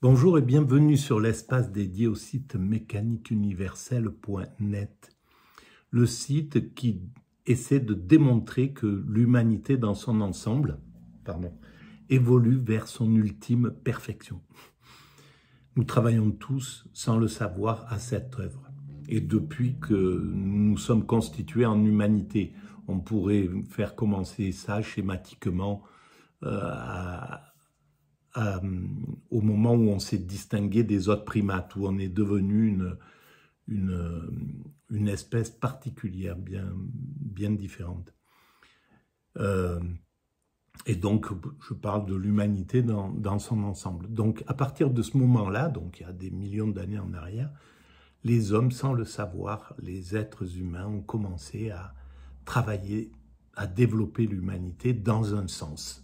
Bonjour et bienvenue sur l'espace dédié au site mécaniqueuniverselle.net, le site qui essaie de démontrer que l'humanité dans son ensemble évolue vers son ultime perfection. Nous travaillons tous, sans le savoir, à cette œuvre. Et depuis que nous sommes constitués en humanité, on pourrait faire commencer ça schématiquement au moment où on s'est distingué des autres primates, où on est devenu une espèce particulière, bien différente. Et donc, je parle de l'humanité dans son ensemble. Donc, à partir de ce moment-là, donc il y a des millions d'années en arrière, les hommes, sans le savoir, les êtres humains ont commencé à travailler, à développer l'humanité dans un sens.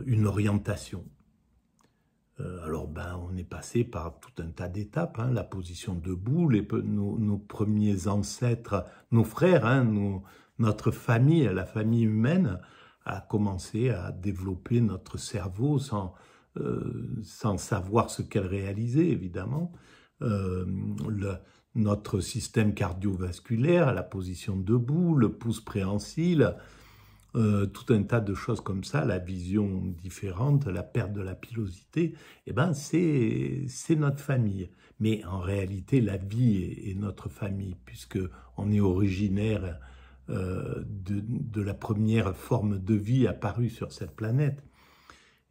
Une orientation. Alors, on est passé par tout un tas d'étapes, la position debout, nos premiers ancêtres, nos frères, notre famille, la famille humaine, a commencé à développer notre cerveau sans savoir ce qu'elle réalisait, évidemment. Notre système cardiovasculaire, la position debout, le pouce préhensile, tout un tas de choses comme ça, la vision différente, la perte de la pilosité, c'est notre famille. Mais en réalité, la vie est notre famille, puisqu'on est originaire de la première forme de vie apparue sur cette planète,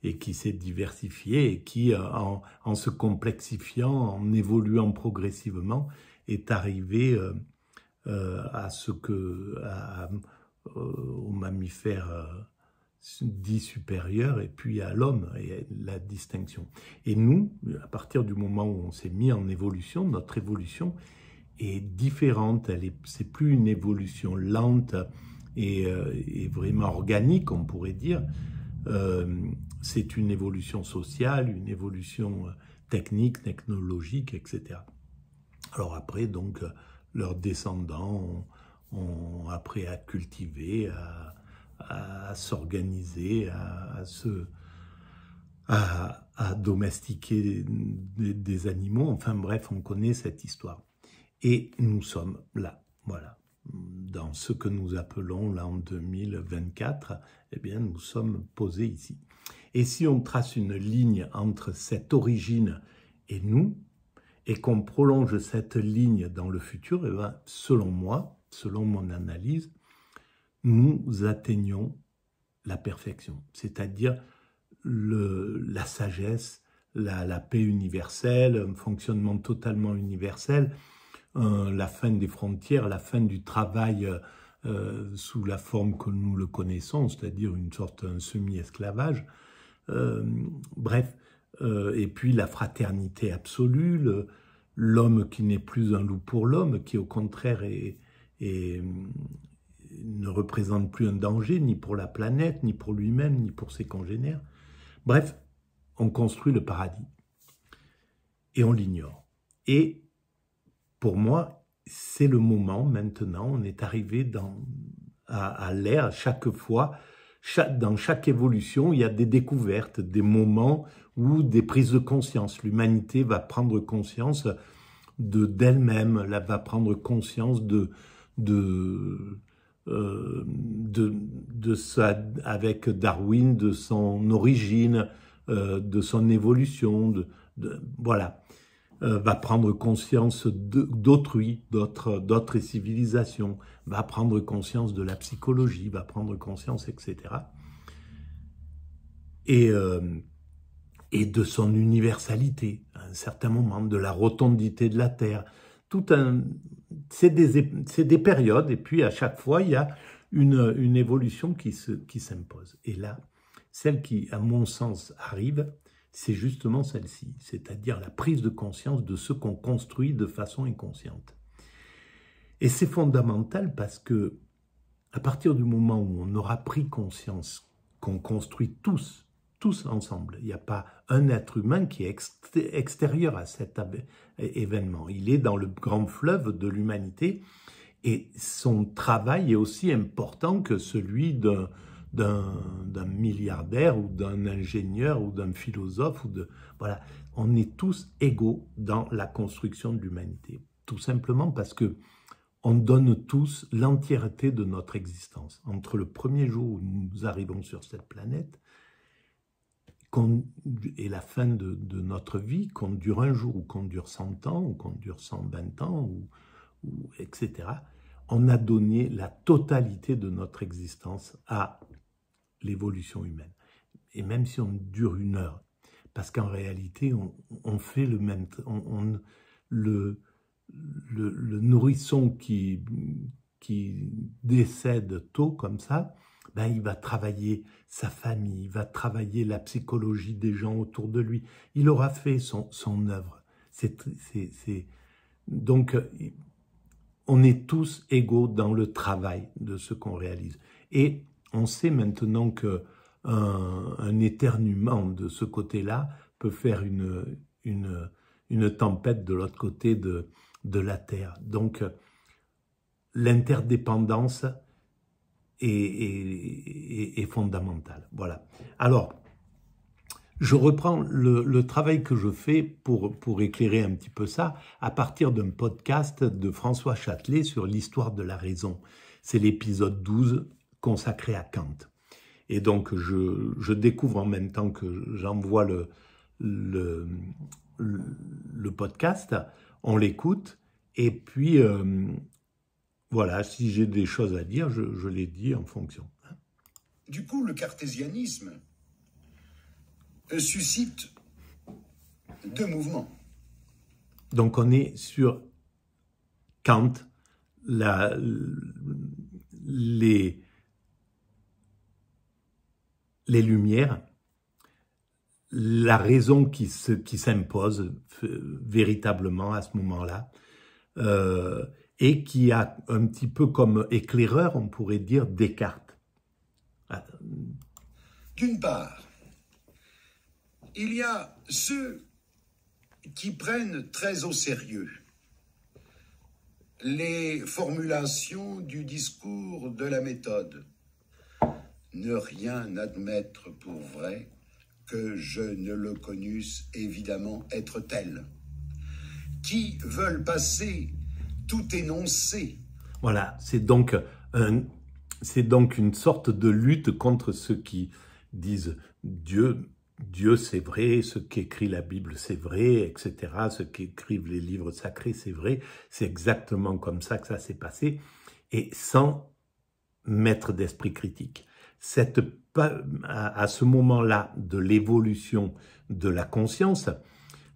et qui s'est diversifiée, et qui, en se complexifiant, en évoluant progressivement, est arrivée aux mammifères dits supérieurs et puis à l'homme et la distinction. Et nous, à partir du moment où on s'est mis en évolution, notre évolution est différente. C'est plus une évolution lente et vraiment organique, on pourrait dire. C'est une évolution sociale, une évolution technique, technologique, etc. Alors après, donc, leurs descendants ont appris à cultiver, à s'organiser, à domestiquer des animaux. Enfin bref, on connaît cette histoire. Et nous sommes là, voilà, dans ce que nous appelons l'an 2024, nous sommes posés ici. Et si on trace une ligne entre cette origine et nous, et qu'on prolonge cette ligne dans le futur, selon moi, selon mon analyse, nous atteignons la perfection, c'est-à-dire la sagesse, la paix universelle, un fonctionnement totalement universel, la fin des frontières, la fin du travail sous la forme que nous le connaissons, c'est-à-dire une sorte de semi-esclavage, et puis la fraternité absolue, l'homme qui n'est plus un loup pour l'homme, qui au contraire ne représente plus un danger, ni pour la planète, ni pour lui-même, ni pour ses congénères. Bref, on construit le paradis. Et on l'ignore. Et pour moi, c'est le moment maintenant, on est arrivé à l'ère, chaque fois, dans chaque évolution, il y a des découvertes, des moments où des prises de conscience. L'humanité va prendre conscience d'elle-même, va prendre conscience avec Darwin, de son origine, de son évolution, voilà. Va prendre conscience d'autrui, d'autres civilisations, va prendre conscience de la psychologie, va prendre conscience, etc. Et de son universalité, à un certain moment, de la rotondité de la Terre. C'est des périodes, et puis à chaque fois, il y a une évolution qui s'impose. Et là, celle qui, à mon sens, arrive, c'est justement celle-ci, c'est-à-dire la prise de conscience de ce qu'on construit de façon inconsciente. Et c'est fondamental parce que, à partir du moment où on aura pris conscience qu'on construit tous ensemble, il n'y a pas un être humain qui est extérieur à cet événement. Il est dans le grand fleuve de l'humanité et son travail est aussi important que celui d'un milliardaire ou d'un ingénieur ou d'un philosophe. Voilà. On est tous égaux dans la construction de l'humanité. Tout simplement parce que on donne tous l'entièreté de notre existence. Entre le premier jour où nous arrivons sur cette planète et la fin de notre vie, qu'on dure un jour ou qu'on dure 100 ans ou qu'on dure 120 ans, etc., on a donné la totalité de notre existence à l'évolution humaine. Et même si on dure 1 heure, parce qu'en réalité, on fait le même... Le nourrisson qui décède tôt comme ça, ben il va travailler sa famille, il va travailler la psychologie des gens autour de lui. Il aura fait son œuvre. Donc, on est tous égaux dans le travail de ce qu'on réalise. Et on sait maintenant qu'un éternuement de ce côté-là peut faire une tempête de l'autre côté de la Terre. Donc, l'interdépendance est fondamentale. Voilà. Alors, je reprends le travail que je fais pour éclairer un petit peu ça à partir d'un podcast de François Châtelet sur l'histoire de la raison. C'est l'épisode 12 consacré à Kant. Et donc, je découvre en même temps que j'envoie le podcast, on l'écoute, et puis, voilà, si j'ai des choses à dire, je les dis en fonction. Du coup, le cartésianisme suscite 2 mouvements. Donc on est sur Kant, les Lumières, la raison qui s'impose véritablement à ce moment-là, et qui a un petit peu comme éclaireur, on pourrait dire, Descartes. D'une part, il y a ceux qui prennent très au sérieux les formulations du discours de la méthode. Ne rien admettre pour vrai que je ne le connusse évidemment être tel. Qui veulent passer tout énoncé. Voilà, c'est donc une sorte de lutte contre ceux qui disent Dieu c'est vrai, ce qu'écrit la Bible c'est vrai, etc. Ce qu'écrivent les livres sacrés c'est vrai. C'est exactement comme ça que ça s'est passé, et sans mettre d'esprit critique. À ce moment-là de l'évolution de la conscience,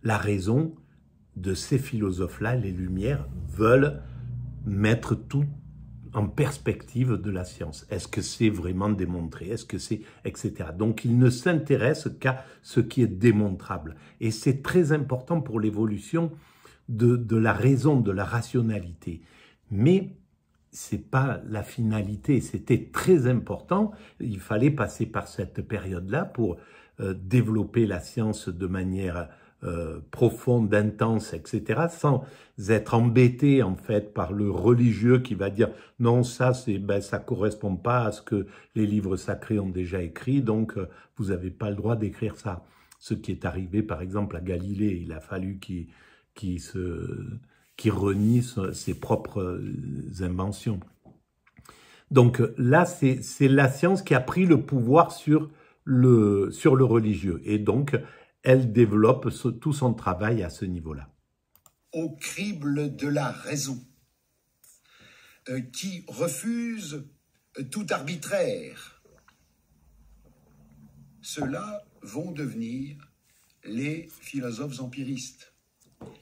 la raison de ces philosophes-là, les Lumières, veulent mettre tout en perspective de la science. Est-ce que c'est vraiment démontré? Est-ce que c'est... etc. Donc, ils ne s'intéressent qu'à ce qui est démontrable. Et c'est très important pour l'évolution de la raison, de la rationalité. Mais c'est pas la finalité. C'était très important. Il fallait passer par cette période-là pour développer la science de manière profonde, intense, etc., sans être embêté en fait par le religieux qui va dire non, ça ça correspond pas à ce que les livres sacrés ont déjà écrit, donc vous n'avez pas le droit d'écrire ça. Ce qui est arrivé par exemple à Galilée, il a fallu qu'il renie ses propres inventions. Donc là, c'est la science qui a pris le pouvoir sur le religieux, et donc elle développe tout son travail à ce niveau-là. Au crible de la raison, qui refuse tout arbitraire. Ceux-là vont devenir les philosophes empiristes,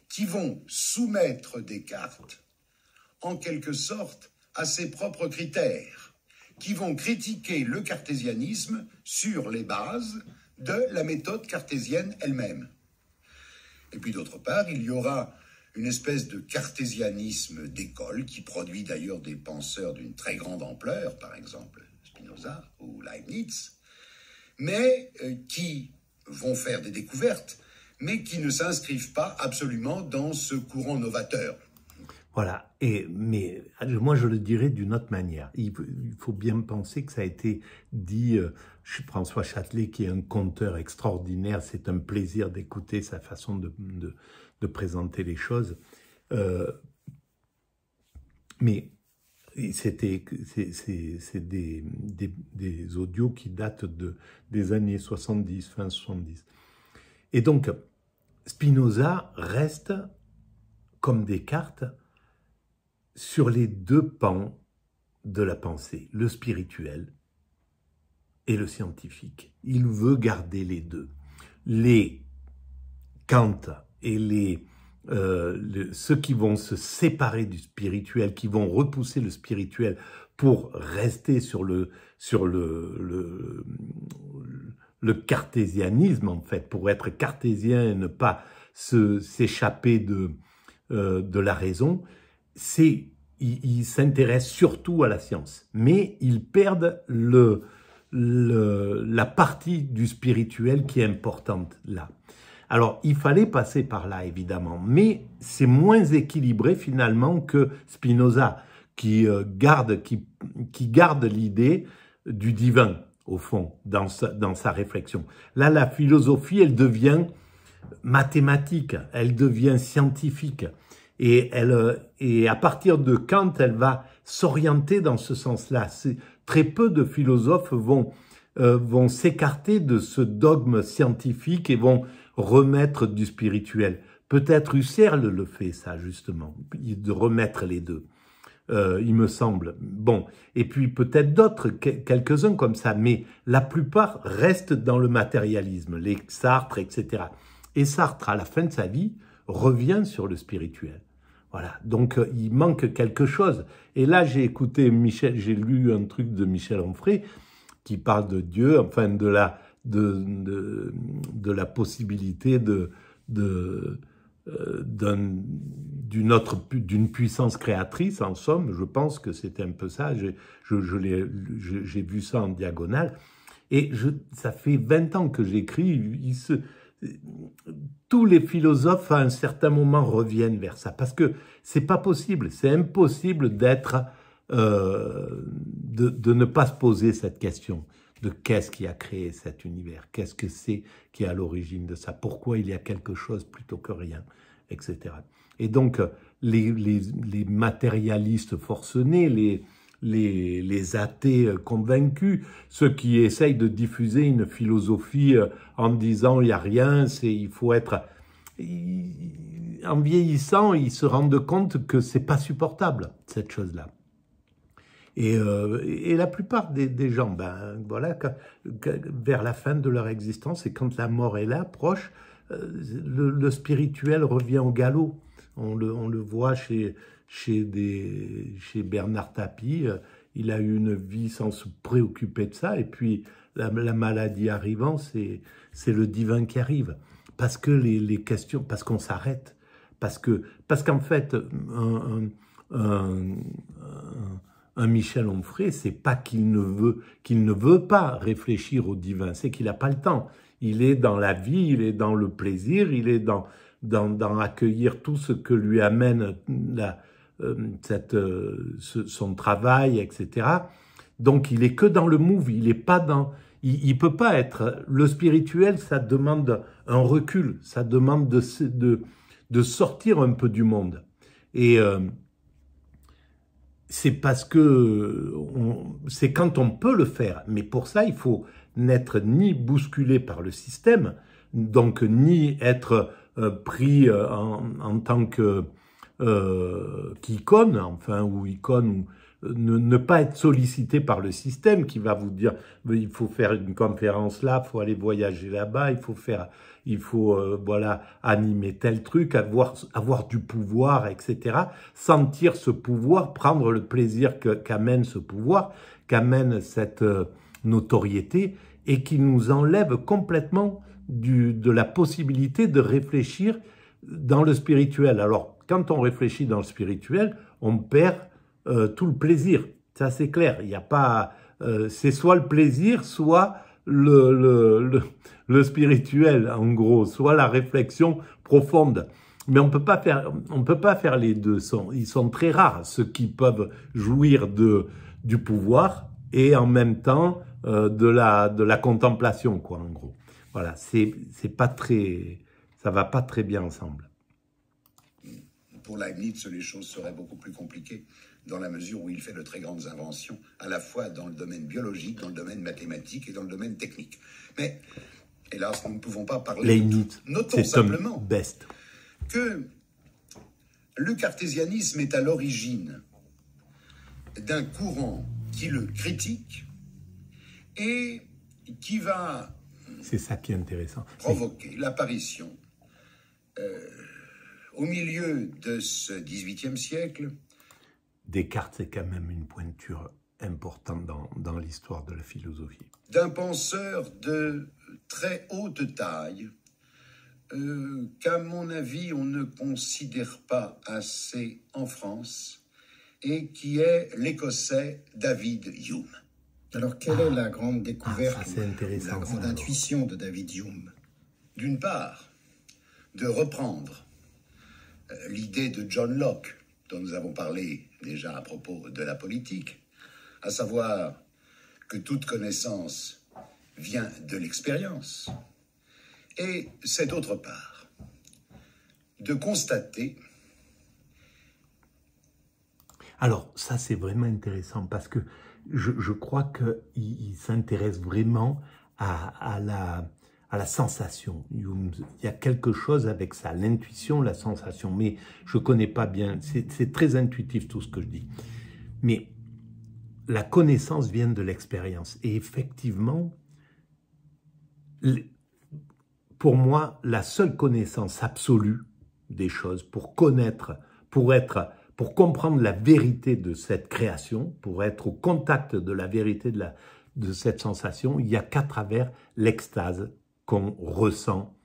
qui vont soumettre Descartes, en quelque sorte, à ses propres critères, qui vont critiquer le cartésianisme sur les bases de la méthode cartésienne elle-même. Et puis d'autre part, il y aura une espèce de cartésianisme d'école qui produit d'ailleurs des penseurs d'une très grande ampleur, par exemple Spinoza ou Leibniz, mais qui vont faire des découvertes, mais qui ne s'inscrivent pas absolument dans ce courant novateur. Voilà. Mais moi, je le dirais d'une autre manière. Il faut bien penser que ça a été dit, François Châtelet, qui est un conteur extraordinaire, c'est un plaisir d'écouter sa façon de présenter les choses. Mais c'est des audios qui datent des années 70, fin 70. Et donc, Spinoza reste, comme Descartes, sur les deux pans de la pensée, le spirituel et le scientifique. Il veut garder les deux. Les Kant et ceux qui vont se séparer du spirituel, qui vont repousser le spirituel pour rester sur le cartésianisme, en fait, pour être cartésien et ne pas s'échapper de la raison, ils s'intéressent surtout à la science. Mais ils perdent la partie du spirituel qui est importante là. Alors, il fallait passer par là, évidemment, mais c'est moins équilibré finalement que Spinoza, qui garde l'idée du divin, au fond, dans sa réflexion. Là, la philosophie, elle devient mathématique, elle devient scientifique, et à partir de Kant, elle va s'orienter dans ce sens-là. Très peu de philosophes vont s'écarter de ce dogme scientifique et vont remettre du spirituel. Peut-être Husserl le fait, ça, justement, de remettre les deux, il me semble. Bon, et puis peut-être d'autres, quelques-uns comme ça, mais la plupart restent dans le matérialisme, les Sartre, etc. Et Sartre, à la fin de sa vie, revient sur le spirituel. Voilà, donc il manque quelque chose. Et là, j'ai lu un truc de Michel Onfray qui parle de Dieu, enfin de la possibilité d'une puissance créatrice, en somme. Je pense que c'était un peu ça. J'ai vu ça en diagonale. Et ça fait 20 ans que j'écris. Tous les philosophes, à un certain moment, reviennent vers ça. Parce que c'est pas possible. C'est impossible de ne pas se poser cette question de qu'est-ce qui a créé cet univers, qu'est-ce que c'est qui est à l'origine de ça, pourquoi il y a quelque chose plutôt que rien, etc. Et donc, les matérialistes forcenés, les athées convaincus, ceux qui essayent de diffuser une philosophie en disant il n'y a rien, il faut être... En vieillissant, ils se rendent compte que c'est pas supportable, cette chose-là. Et la plupart des gens, voilà, vers la fin de leur existence, et quand la mort est là, proche, le spirituel revient au galop. On le voit chez Bernard Tapie. Il a eu une vie sans se préoccuper de ça, et puis la maladie arrivant, c'est le divin qui arrive. Parce que les questions, parce qu'on s'arrête, parce qu'en fait, un Michel Onfray, c'est pas qu'il ne veut pas réfléchir au divin, c'est qu'il n'a pas le temps. Il est dans la vie, il est dans le plaisir, il est dans accueillir tout ce que lui amène son travail, etc. Donc il est que dans le move, il est pas dans... Il peut pas être... Le spirituel, ça demande un recul, ça demande de sortir un peu du monde. Et... c'est parce que c'est quand on peut le faire, mais pour ça, il faut n'être ni bousculé par le système, donc ni être pris en tant qu'icône, enfin, ou icône, ne pas être sollicité par le système qui va vous dire il faut faire une conférence là, il faut aller voyager là-bas, il faut voilà, animer tel truc, avoir du pouvoir, etc. Sentir ce pouvoir, prendre le plaisir qu'amène ce pouvoir, qu'amène cette notoriété, et qui nous enlève complètement de la possibilité de réfléchir dans le spirituel. Alors, quand on réfléchit dans le spirituel, on perd tout le plaisir. Ça, c'est clair. Il n'y a pas... c'est soit le plaisir, soit le spirituel, en gros, soit la réflexion profonde. Mais on peut pas faire les deux. Ils sont très rares, ceux qui peuvent jouir du pouvoir et en même temps de la contemplation, quoi, en gros. Voilà, c'est pas très, ça va pas très bien ensemble. Pour Leibniz, les choses seraient beaucoup plus compliquées, dans la mesure où il fait de très grandes inventions, à la fois dans le domaine biologique, dans le domaine mathématique et dans le domaine technique. Mais, hélas, nous ne pouvons pas parler Leibniz, de tout. Notons simplement best. que le cartésianisme est à l'origine d'un courant qui le critique et qui va c'est ça qui est intéressant. Provoquer l'apparition, au milieu de ce XVIIIe siècle. Descartes, c'est quand même une pointure importante dans l'histoire de la philosophie. D'un penseur de très haute taille, qu'à mon avis, on ne considère pas assez en France, et qui est l'Écossais David Hume. Alors, quelle est la grande découverte, la grande intuition de David Hume? D'une part, de reprendre l'idée de John Locke, dont nous avons parlé déjà à propos de la politique, à savoir que toute connaissance vient de l'expérience. Et c'est d'autre part, de constater... Alors, ça c'est vraiment intéressant parce que je crois qu'il s'intéresse vraiment à la sensation. Il y a quelque chose avec ça, l'intuition, la sensation. Mais je ne connais pas bien, c'est très intuitif tout ce que je dis. Mais la connaissance vient de l'expérience. Et effectivement, pour moi, la seule connaissance absolue des choses, pour connaître, pour comprendre la vérité de cette création, pour être au contact de la vérité de cette sensation, il n'y a qu'à travers l'extase qu'on ressent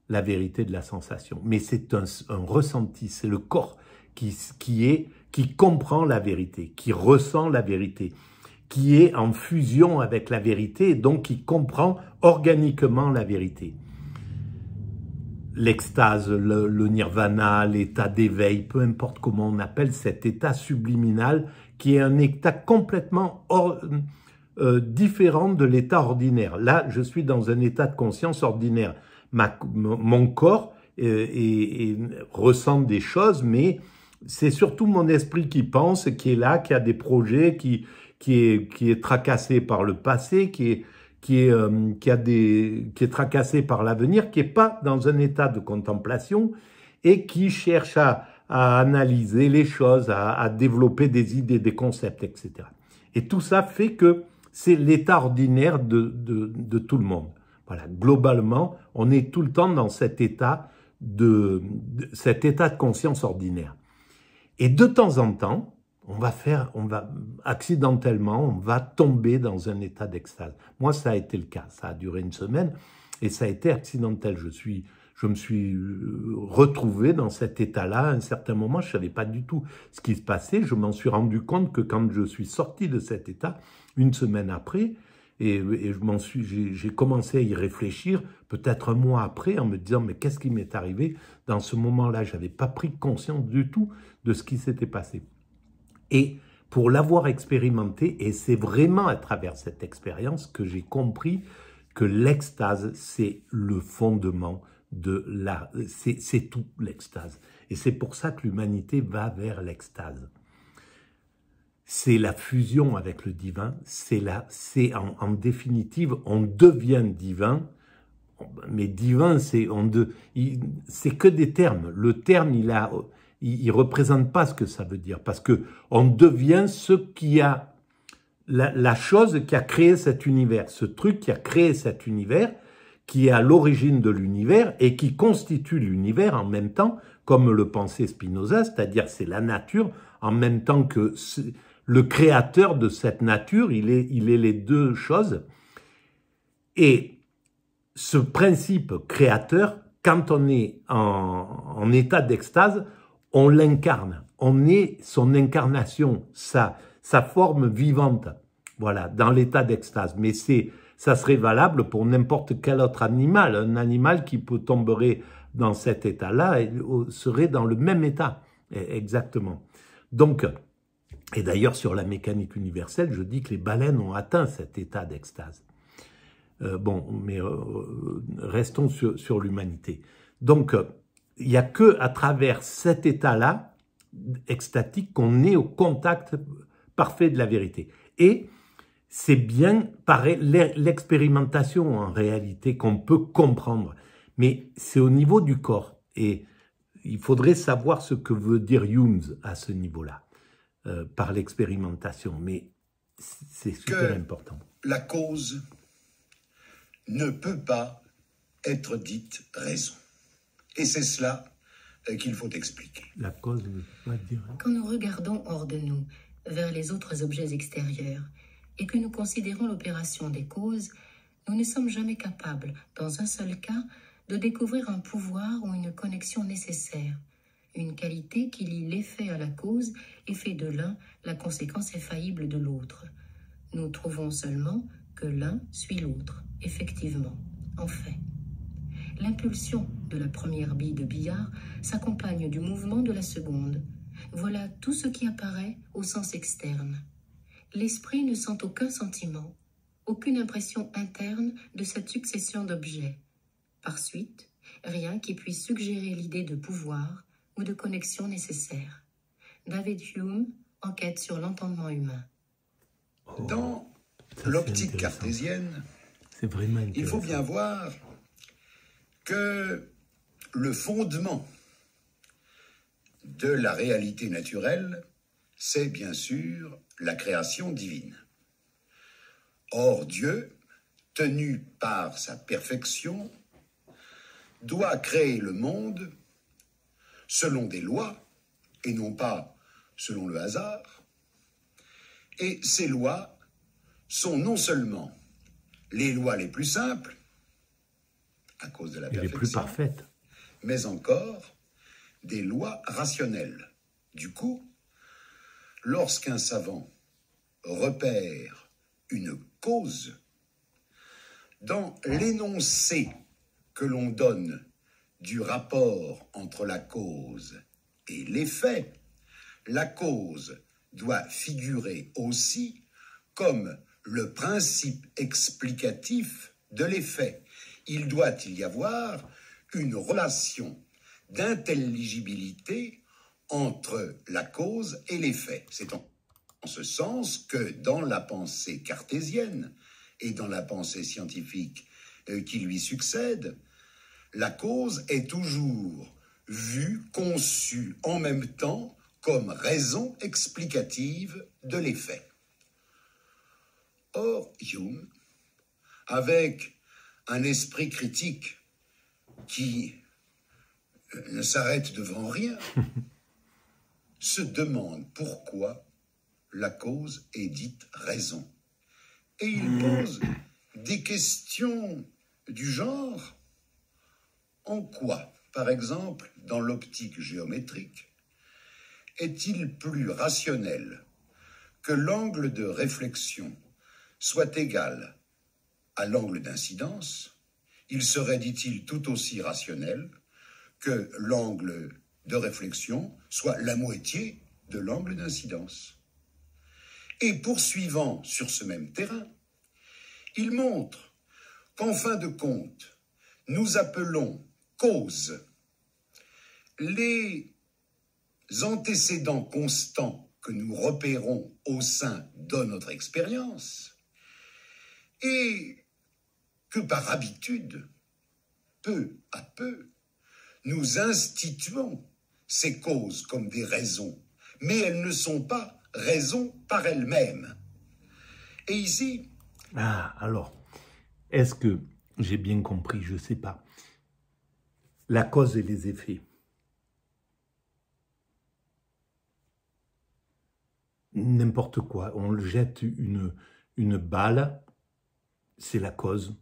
la vérité de la sensation. Mais c'est un ressenti, c'est le corps qui comprend la vérité, qui ressent la vérité, qui est en fusion avec la vérité et donc qui comprend organiquement la vérité. L'extase, le nirvana, l'état d'éveil, peu importe comment on appelle cet état subliminal, qui est un état complètement différent de l'état ordinaire. Là, je suis dans un état de conscience ordinaire. Mon corps ressent des choses, mais c'est surtout mon esprit qui pense, qui est là, qui a des projets, qui est tracassé par le passé, qui est tracassé par l'avenir, qui n'est pas dans un état de contemplation et qui cherche à analyser les choses, à développer des idées, des concepts, etc. Et tout ça fait que c'est l'état ordinaire de tout le monde. Voilà, globalement, on est tout le temps dans cet état de conscience ordinaire. Et de temps en temps, accidentellement, on va tomber dans un état d'extase. Moi, ça a été le cas. Ça a duré une semaine et ça a été accidentel. Je me suis retrouvé dans cet état-là. À un certain moment, je ne savais pas du tout ce qui se passait. Je m'en suis rendu compte que quand je suis sorti de cet état, une semaine après, et j'ai commencé à y réfléchir, peut-être un mois après, en me disant, mais qu'est-ce qui m'est arrivé? Dans ce moment-là, je n'avais pas pris conscience du tout de ce qui s'était passé. Et pour l'avoir expérimenté, et c'est vraiment à travers cette expérience que j'ai compris que l'extase, c'est le fondement de c'est tout l'extase. Et c'est pour ça que l'humanité va vers l'extase. C'est la fusion avec le divin, en définitive, on devient divin, mais divin, c'est que des termes. Le terme, il représente pas ce que ça veut dire, parce que on devient ce qui a la chose qui a créé cet univers, ce truc qui a créé cet univers, qui est à l'origine de l'univers et qui constitue l'univers en même temps, comme le pensait Spinoza, c'est-à-dire c'est la nature, en même temps que le créateur de cette nature, il est les deux choses. Et ce principe créateur, quand on est en état d'extase, on l'incarne, on est son incarnation, sa forme vivante, voilà, dans l'état d'extase. Mais c'est ça serait valable pour n'importe quel autre animal. Un animal qui tomberait dans cet état-là serait dans le même état, exactement. Donc, et d'ailleurs sur la mécanique universelle, je dis que les baleines ont atteint cet état d'extase. Bon, mais restons sur l'humanité. Donc, il n'y a que à travers cet état-là, extatique, qu'on est au contact parfait de la vérité. Et c'est bien par l'expérimentation, en réalité, qu'on peut comprendre. Mais c'est au niveau du corps. Et il faudrait savoir ce que veut dire Hume à ce niveau-là, par l'expérimentation. Mais c'est super important. La cause ne peut pas être dite raison. Et c'est cela qu'il faut expliquer. La cause ne peut pas dire... Quand nous regardons hors de nous, vers les autres objets extérieurs, et que nous considérons l'opération des causes, nous ne sommes jamais capables, dans un seul cas, de découvrir un pouvoir ou une connexion nécessaire, une qualité qui lie l'effet à la cause et fait de l'un la conséquence infaillible de l'autre. Nous trouvons seulement que l'un suit l'autre, effectivement, en fait. L'impulsion de la première bille de billard s'accompagne du mouvement de la seconde. Voilà tout ce qui apparaît au sens externe. L'esprit ne sent aucun sentiment, aucune impression interne de cette succession d'objets. Par suite, rien qui puisse suggérer l'idée de pouvoir ou de connexion nécessaire. David Hume enquête sur l'entendement humain. Dans l'optique cartésienne, il faut bien voir que le fondement de la réalité naturelle, c'est bien sûr la création divine. Or, Dieu, tenu par sa perfection, doit créer le monde selon des lois et non pas selon le hasard. Et ces lois sont non seulement les lois les plus simples, à cause de la perfection, les plus parfaites, mais encore des lois rationnelles. Du coup, lorsqu'un savant repère une cause, dans l'énoncé que l'on donne du rapport entre la cause et l'effet, la cause doit figurer aussi comme le principe explicatif de l'effet. Il doit y avoir une relation d'intelligibilité entre la cause et l'effet. C'est en ce sens que dans la pensée cartésienne et dans la pensée scientifique qui lui succède, la cause est toujours vue, conçue en même temps comme raison explicative de l'effet. Or, Hume, avec un esprit critique qui ne s'arrête devant rien, se demande pourquoi la cause est dite raison. Et il pose des questions du genre: en quoi, par exemple, dans l'optique géométrique, est-il plus rationnel que l'angle de réflexion soit égal à l'angle d'incidence? Il serait, dit-il, tout aussi rationnel que l'angle de réflexion soit la moitié de l'angle d'incidence. Et poursuivant sur ce même terrain, il montre qu'en fin de compte, nous appelons cause les antécédents constants que nous repérons au sein de notre expérience, et que par habitude, peu à peu, nous instituons ces causes comme des raisons, mais elles ne sont pas raisons par elles-mêmes. Et ici... Ah, alors, est-ce que j'ai bien compris? Je ne sais pas. La cause et les effets. N'importe quoi. On jette une balle, c'est la cause.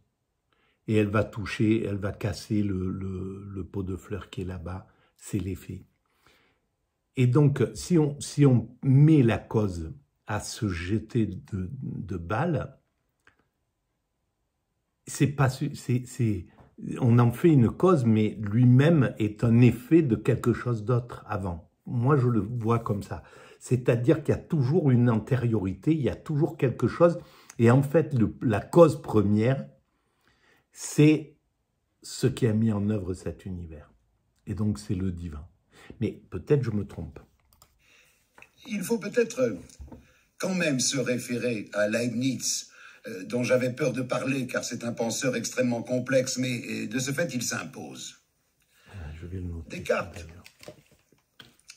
Et elle va toucher, elle va casser le pot de fleurs qui est là-bas, c'est l'effet. Et donc, si on met la cause à se jeter de balles, c'est pas, on en fait une cause, mais lui-même est un effet de quelque chose d'autre avant. Moi, je le vois comme ça. C'est-à-dire qu'il y a toujours une antériorité, il y a toujours quelque chose. Et en fait, la cause première, c'est ce qui a mis en œuvre cet univers. Et donc, c'est le divin. Mais peut-être je me trompe. Il faut peut-être quand même se référer à Leibniz, dont j'avais peur de parler, car c'est un penseur extrêmement complexe, mais de ce fait, il s'impose. Je vais le noter. Descartes,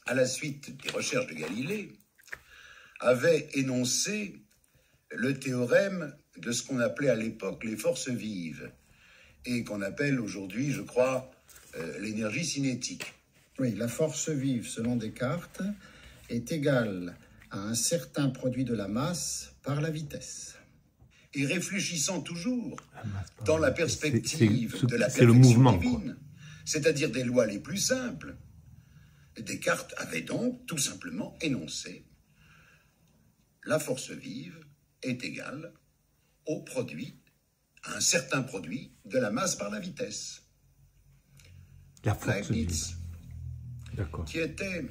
à la suite des recherches de Galilée, avait énoncé le théorème de ce qu'on appelait à l'époque les forces vives, et qu'on appelle aujourd'hui, je crois, l'énergie cinétique. Oui, la force vive, selon Descartes, est égale à un certain produit de la masse par la vitesse. Et réfléchissant toujours dans la perspective de la c'est le perfection mouvement, divine, c'est-à-dire des lois les plus simples, Descartes avait donc tout simplement énoncé la force vive est égale au produit, à un certain produit de la masse par la vitesse. La force Leibniz, qui était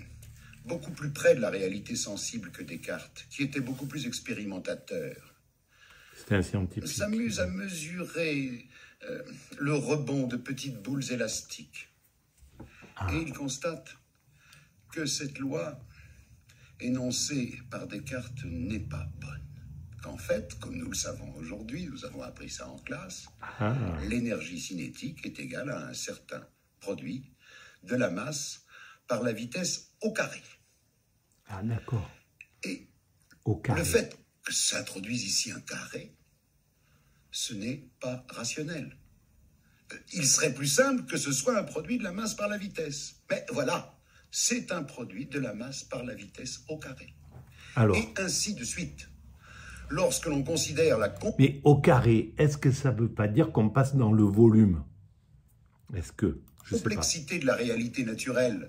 beaucoup plus près de la réalité sensible que Descartes, qui était beaucoup plus expérimentateur, s'amuse à mesurer le rebond de petites boules élastiques. Et il constate que cette loi énoncée par Descartes n'est pas bonne. Qu'en fait, comme nous le savons aujourd'hui, nous avons appris ça en classe, l'énergie cinétique est égale à un certain produit de la masse par la vitesse au carré. Ah, d'accord. Et au carré. Le fait que s'introduise ici un carré, ce n'est pas rationnel. Il serait plus simple que ce soit un produit de la masse par la vitesse. Mais voilà, c'est un produit de la masse par la vitesse au carré. Alors, et ainsi de suite. Lorsque l'on considère la... Mais au carré, est-ce que ça ne veut pas dire qu'on passe dans le volume? Est-ce que... complexité de la réalité naturelle,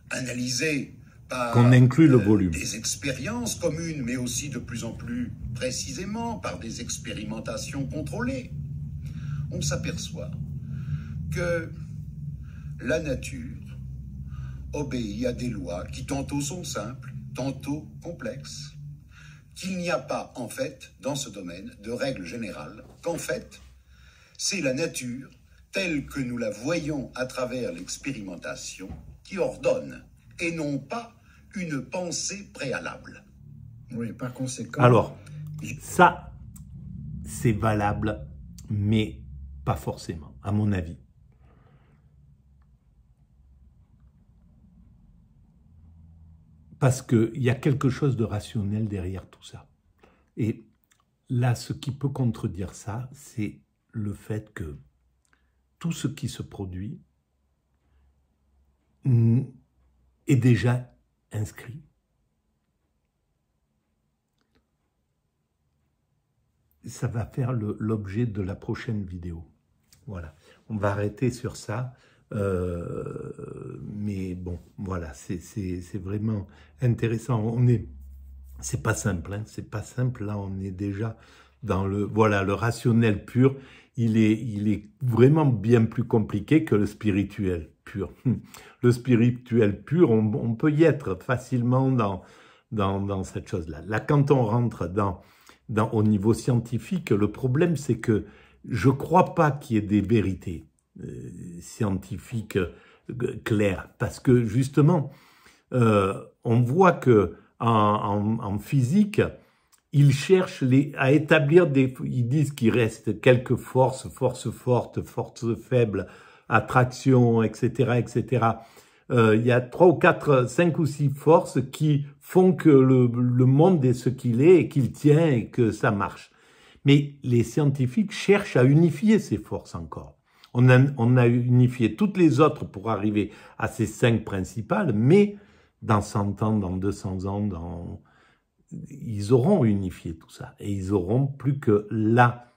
analysée par qu'on inclut le volume. Des expériences communes, mais aussi de plus en plus précisément par des expérimentations contrôlées, on s'aperçoit que la nature obéit à des lois qui tantôt sont simples, tantôt complexes, qu'il n'y a pas, en fait, dans ce domaine, de règle générale, qu'en fait, c'est la nature, telle que nous la voyons à travers l'expérimentation, qui ordonne, et non pas une pensée préalable. Oui, par conséquent... Alors, ça, c'est valable, mais pas forcément, à mon avis. Parce qu'il y a quelque chose de rationnel derrière tout ça. Et là, ce qui peut contredire ça, c'est le fait que tout ce qui se produit est déjà inscrit. Ça va faire l'objet de la prochaine vidéo. Voilà, on va arrêter sur ça. Mais bon, voilà, c'est vraiment intéressant. C'est pas simple, hein, c'est pas simple. Là, on est déjà dans le rationnel pur. Il est vraiment bien plus compliqué que le spirituel pur. Le spirituel pur, on peut y être facilement dans cette chose-là. Là, quand on rentre au niveau scientifique, le problème, c'est que je crois pas qu'il y ait des vérités scientifiques claires, parce que justement, on voit que en physique, ils cherchent à établir ils disent qu'il reste quelques forces fortes, forces faibles, attraction, etc., etc. Il y a 3 ou 4, 5 ou 6 forces qui font que le monde est ce qu'il est et qu'il tient et que ça marche. Mais les scientifiques cherchent à unifier ces forces encore. On a unifié toutes les autres pour arriver à ces 5 principales, mais dans 100 ans, dans 200 ans, ils auront unifié tout ça. Et ils auront plus que la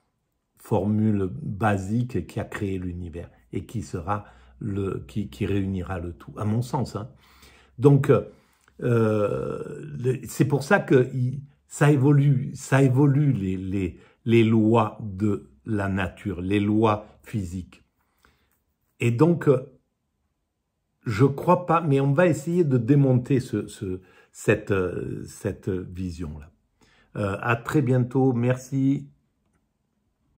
formule basique qui a créé l'univers et qui sera qui réunira le tout, à mon sens. Hein. Donc, c'est pour ça que ça évolue les lois de la nature, les lois physiques. Et donc, je crois pas, mais on va essayer de démonter cette vision-là. À très bientôt, merci.